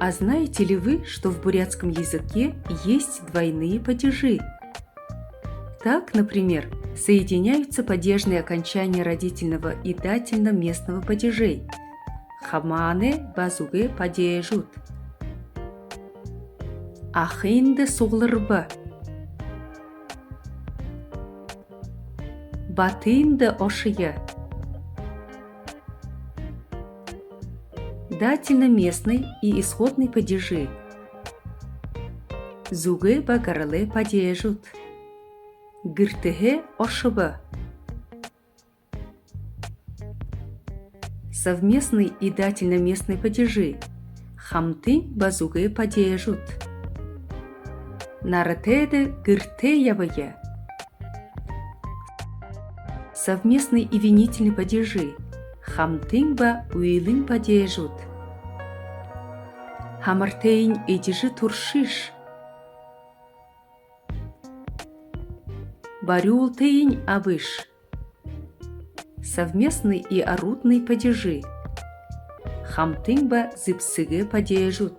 А знаете ли вы, что в бурятском языке есть двойные падежи? Так, например, соединяются падежные окончания родительного и дательно-местного падежей. Хамане базуге падежут. Ахинде соглырба. Батынды ошия. Дательно-местный и исходный падежи. Зуге багаралы падежут. Гыртыге ошыба. Совместный и дательно-местный падежи. Хамты базуге падежут. Наратеде гырте ябая. Совместный и винительный падежи. Хамтынба уилын падежут. Хамартейн эдижи туршиш. Барюлтейн абыш. Совместный и орудный падежи. Хамтынба зыпсыгы падежут.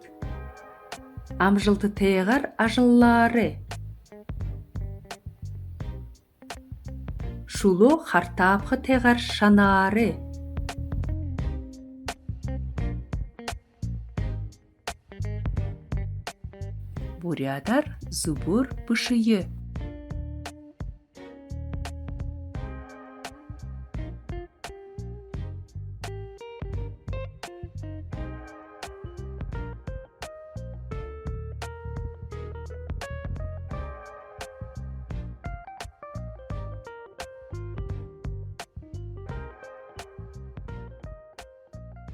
Амжылты тегар ажыллары. Шуло хартапхы тегар шанары. Бурядар зубур пышые.